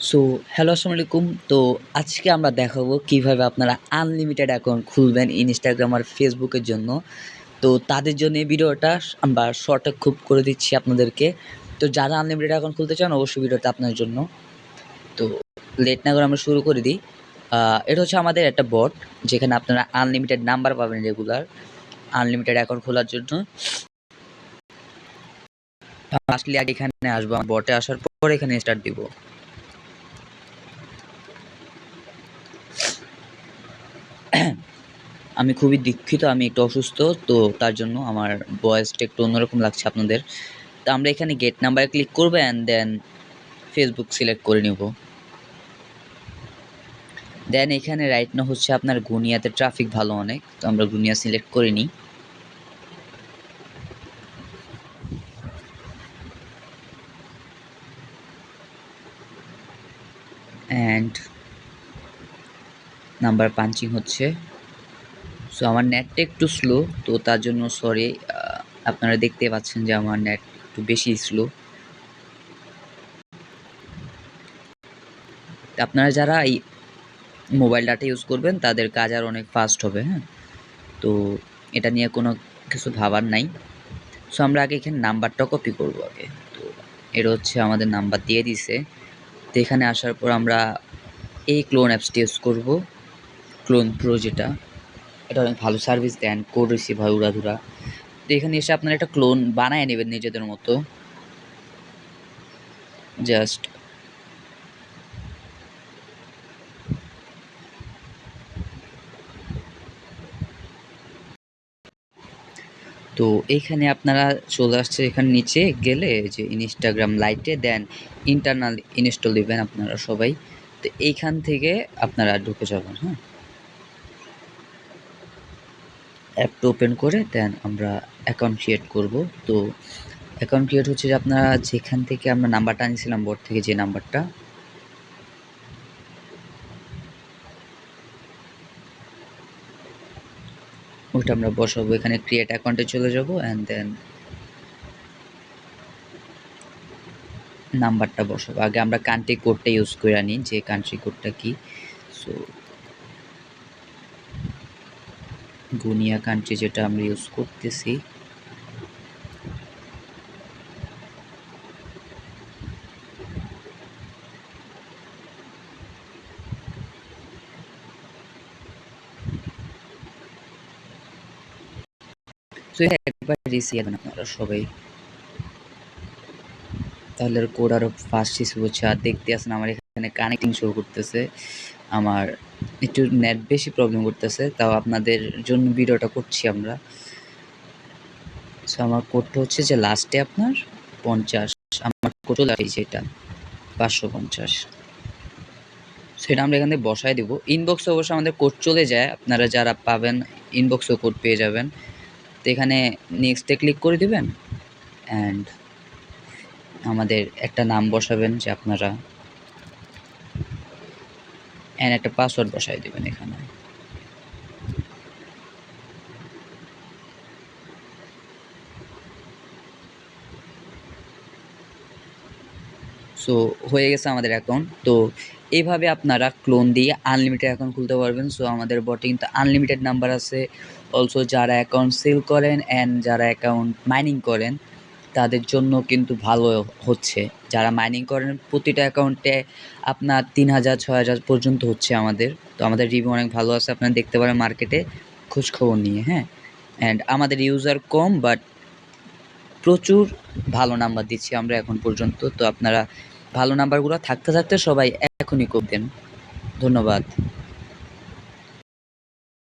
So hello, আসসালামু আলাইকুম। তো আজকে আমরা দেখাবো কিভাবে আপনারা আনলিমিটেড অ্যাকাউন্ট খুলবেন ইনস্টাগ্রাম আর ফেসবুকের জন্য। তো তাদের জন্য এই ভিডিওটা আমরা শর্টে খুব করে দিচ্ছি আপনাদেরকে। তো যারা আনলিমিটেড অ্যাকাউন্ট খুলতে চান অবশ্যই ভিডিওটা আপনার জন্য। তো লেট না করে আমরা শুরু করে দিই। এটা হচ্ছে আমাদের একটা বট, যেখানে আপনারা আনলিমিটেড নাম্বার পাবেন রেগুলার আনলিমিটেড অ্যাকাউন্ট খোলার জন্য। আসলে আগে এখানে আসবো, বটে আসার পর এখানে স্টার্ট দিব। আমি খুবই দুঃখিত, আমি একটু অসুস্থ, তো তার জন্য আমার ভয়েসটা একটু অন্যরকম লাগছে আপনাদের। তো আমরা এখানে গেট নাম্বারে ক্লিক করবো অ্যান্ড দেন ফেসবুক সিলেক্ট করে নেব। দেন এখানে রাইট না হচ্ছে আপনার গুনিয়াতে ট্রাফিক ভালো অনেক, তো আমরা গুনিয়া সিলেক্ট করে নিই। অ্যান্ড নাম্বার পাঞ্চিং হচ্ছে। সো আমার নেটটা একটু স্লো, তো তার জন্য সরি। আপনারা দেখতে পাচ্ছেন যে আমার নেট একটু বেশি স্লো। আপনারা যারা এই মোবাইল ডাটা ইউজ করবেন তাদের কাজ আর অনেক ফাস্ট হবে। হ্যাঁ, তো এটা নিয়ে কোনো কিছু ভাবার নাই। সো আমরা আগে এখানে নাম্বারটা কপি করব আগে। তো এটা হচ্ছে আমাদের নাম্বার দিয়ে দিছে। তো এখানে আসার পর আমরা এই ক্লোন অ্যাপসটি ইউজ করব, ক্লোন প্রো যেটা। এটা অনেক ভালো সার্ভিস দেন, কোড রিসিভ হয় উড়াধুরা। তো এখানে এসে আপনারা একটা ক্লোন বানায় নেবেন নিজেদের মতো। জাস্ট তো এইখানে আপনারা চলে আসছে, এখানে নিচে গেলে যে ইনস্টাগ্রাম লাইটে দেন ইন্টারনাল ইনস্টল দিবেন আপনারা সবাই। তো এইখান থেকে আপনারা ঢুকে যাবেন। হ্যাঁ, অ্যাপটা ওপেন করে দেন আমরা অ্যাকাউন্ট ক্রিয়েট করব। তো অ্যাকাউন্ট ক্রিয়েট হচ্ছে যে আপনারা যেখান থেকে আমরা নাম্বারটা আনিয়েছিলাম বোর্ড থেকে, যে নাম্বারটা, ওইটা আমরা বসাবো। এখানে ক্রিয়েট অ্যাকাউন্টে চলে যাব অ্যান্ড দেন নাম্বারটা বসাবো। আগে আমরা কান্ট্রি কোডটা ইউজ করে আনি, যে কান্ট্রি কোডটা কি। সো গুনিয়া কান্ট্রি যেটা আমরা ইউজ করতেছি। সো এটা একবার রিসিভ আপনারা সবাই, তাহলে কোড আরও ফাস্ট রিসিভ হচ্ছে। আর দেখতে আসেন আমার এখানে কানেক্টিং শো করতেছে, আমার একটু নেট বেশি প্রবলেম করতেছে, তাও আপনাদের জন্য ভিডিওটা করছি আমরা। সো আমার কোডটা হচ্ছে যে লাস্টে আপনার 50, আমার কোড চলে আসছে এটা 550। সেটা আমরা এখান থেকে বসায় দেবো। ইনবক্সে অবশ্যই আমাদের কোড চলে যায়, আপনারা যারা পাবেন ইনবক্সেও কোড পেয়ে যাবেন। তো এখানে নেক্সটে ক্লিক করে দিবেন অ্যান্ড আমাদের একটা নাম বসাবেন যে আপনারা, অ্যান্ড একটা পাসওয়ার্ড বসায় দেবেন এখানে। সো হয়ে গেছে আমাদের অ্যাকাউন্ট। তো এইভাবে আপনারা ক্লোন দিয়ে আনলিমিটেড অ্যাকাউন্ট খুলতে পারবেন। সো আমাদের বটে কিন্তু আনলিমিটেড নাম্বার আছে। অলসো যারা অ্যাকাউন্ট সেল করেন অ্যান্ড যারা অ্যাকাউন্ট মাইনিং করেন তাদের জন্য কিন্তু ভালো হচ্ছে। যারা মাইনিং করেন প্রতিটা অ্যাকাউন্টে আপনার 3000 6000 পর্যন্ত হচ্ছে আমাদের। তো আমাদের রিভিউ অনেক ভালো আছে, আপনারা দেখতে পারেন মার্কেটে খোঁজখবর নিয়ে। হ্যাঁ, অ্যান্ড আমাদের ইউজার কম, বাট প্রচুর ভালো নাম্বার দিচ্ছি আমরা এখন পর্যন্ত। তো আপনারা ভালো নাম্বারগুলো থাকতে থাকতে সবাই এখনই কোড দেন। ধন্যবাদ।